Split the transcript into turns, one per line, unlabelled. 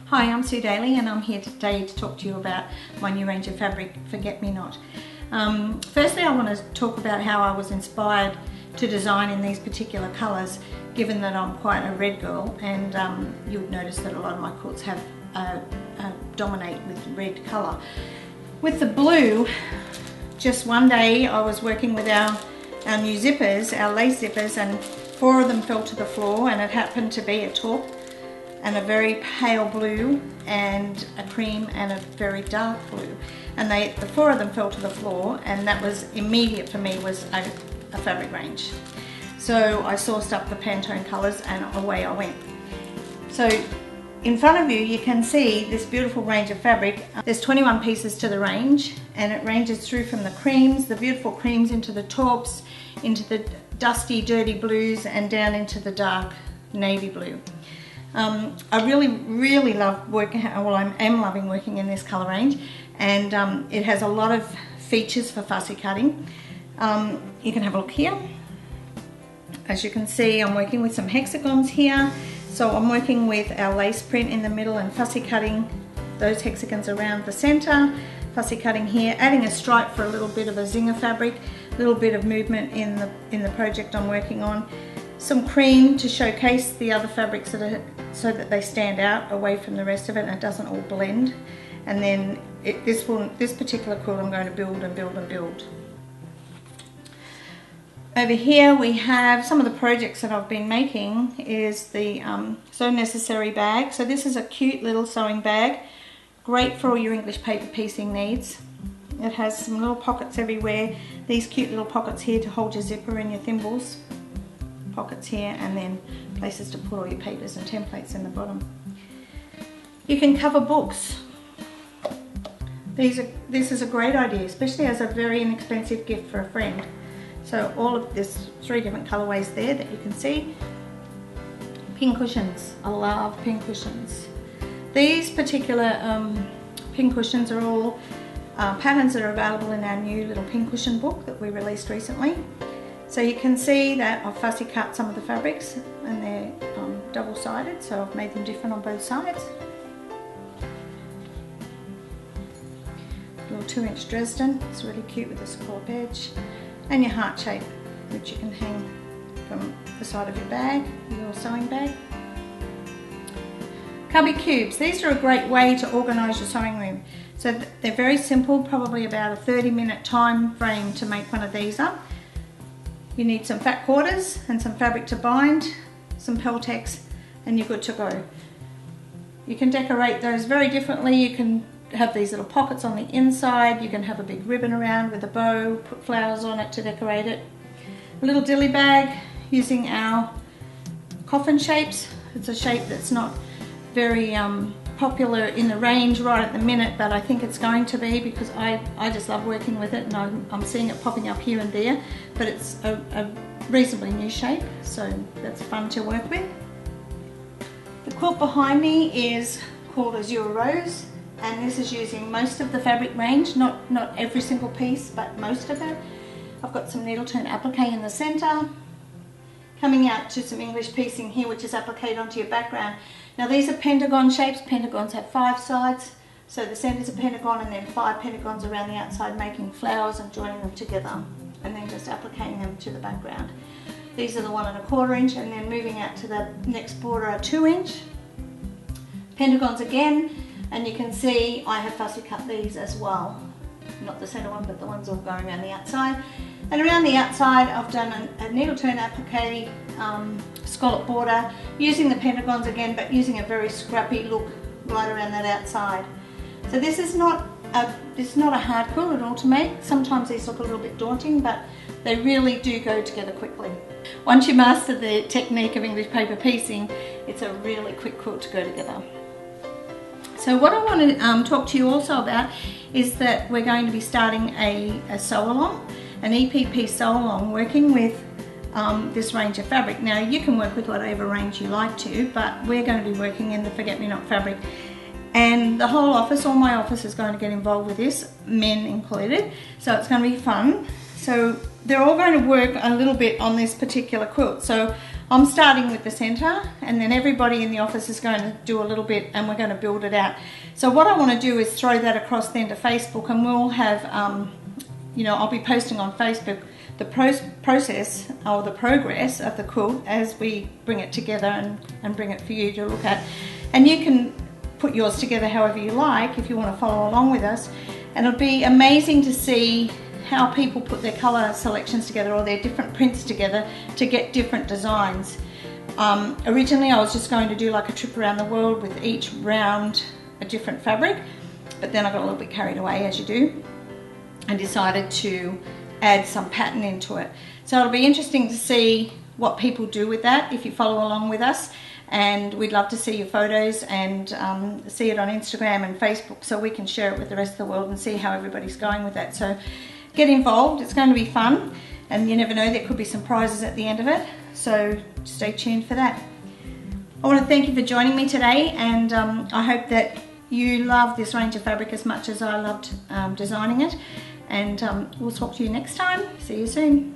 Hi, I'm Sue Daley and I'm here today to talk to you about my new range of fabric, Forget Me Not. Firstly, I want to talk about how I was inspired to design in these particular colours, given that I'm quite a red girl, and you'll notice that a lot of my quilts have dominate with red colour. With the blue, just one day I was working with our new zippers, our lace zippers, and 4 of them fell to the floor, and it happened to be a taupe and a very pale blue and a cream and a very dark blue, and the 4 of them fell to the floor, and that was immediate for me, was a fabric range. So I sourced up the Pantone colours and away I went. So in front of you, you can see this beautiful range of fabric. There's 21 pieces to the range, and it ranges through from the creams, the beautiful creams, into the taupes, into the dusty, dirty blues, and down into the dark navy blue. I really love working, well, I am loving working in this colour range, and it has a lot of features for fussy cutting. You can have a look here. As you can see, I'm working with some hexagons here. So I'm working with our lace print in the middle and fussy cutting those hexagons around the centre, fussy cutting here, adding a stripe for a little bit of a zinger fabric, a little bit of movement in the project I'm working on, some cream to showcase the other fabrics so that they stand out away from the rest of it and it doesn't all blend. And then this particular quilt I'm going to build and build and build. Over here we have some of the projects that I've been making is the So Necessary bag. So this is a cute little sewing bag, great for all your English paper piecing needs. It has some little pockets everywhere, these cute little pockets here to hold your zipper and your thimbles, pockets here, and then places to put all your papers and templates in the bottom. You can cover books. This is a great idea, especially as a very inexpensive gift for a friend. So all of this, 3 different colorways there that you can see. Pin cushions, I love pin cushions. These particular pin cushions are all patterns that are available in our new little pin cushion book that we released recently. So you can see that I've fussy cut some of the fabrics, and they're double-sided, so I've made them different on both sides. Little 2-inch Dresden, it's really cute with a scallop edge. And your heart shape, which you can hang from the side of your bag, your sewing bag. Cubby cubes, these are a great way to organise your sewing room. So they're very simple, probably about a 30-minute time frame to make one of these up. You need some fat quarters and some fabric to bind, some Peltex, and you're good to go. You can decorate those very differently. You can have these little pockets on the inside, you can have a big ribbon around with a bow, put flowers on it to decorate it. A little dilly bag using our coffin shapes. It's a shape that's not very popular in the range right at the minute, but I think it's going to be, because I just love working with it, and I'm seeing it popping up here and there, but it's a reasonably new shape, so that's fun to work with. The quilt behind me is called Azure Rose, and this is using most of the fabric range, not every single piece, but most of it. I've got some needle turn applique in the centre, coming out to some English piecing here, which is appliqued onto your background. Now these are pentagon shapes. Pentagons have 5 sides, so the centre is a pentagon and then 5 pentagons around the outside, making flowers and joining them together, and then just appliquing them to the background. These are the 1 1/4 inch, and then moving out to the next border are 2 inch. Pentagons again. And you can see I have fussy cut these as well. Not the centre one, but the ones all going around the outside. And around the outside I've done a needle turn applique scallop border, using the pentagons again, but using a very scrappy look right around that outside. So this is not a hard quilt at all to make. Sometimes these look a little bit daunting, but they really do go together quickly. Once you master the technique of English paper piecing, it's a really quick quilt to go together. So what I want to talk to you also about is that we're going to be starting a sew-along, an EPP sew-along, working with this range of fabric. Now you can work with whatever range you like to, but we're going to be working in the Forget Me Not fabric. And the whole office, all my office, is going to get involved with this, men included, so it's going to be fun. So they're all going to work a little bit on this particular quilt. So I'm starting with the center, and then everybody in the office is going to do a little bit, and we're going to build it out. So what I want to do is throw that across then to Facebook, and we'll have, I'll be posting on Facebook the process or the progress of the quilt as we bring it together and bring it for you to look at. And you can put yours together however you like if you want to follow along with us. And it'll be amazing to see how people put their colour selections together or their different prints together to get different designs. Originally I was just going to do like a trip around the world with each round a different fabric, but then I got a little bit carried away, as you do, and decided to add some pattern into it. So it'll be interesting to see what people do with that if you follow along with us, and we'd love to see your photos and see it on Instagram and Facebook so we can share it with the rest of the world and see how everybody's going with that. So get involved, it's going to be fun, and you never know, there could be some prizes at the end of it, so stay tuned for that. I want to thank you for joining me today, and I hope that you love this range of fabric as much as I loved designing it. And we'll talk to you next time. See you soon.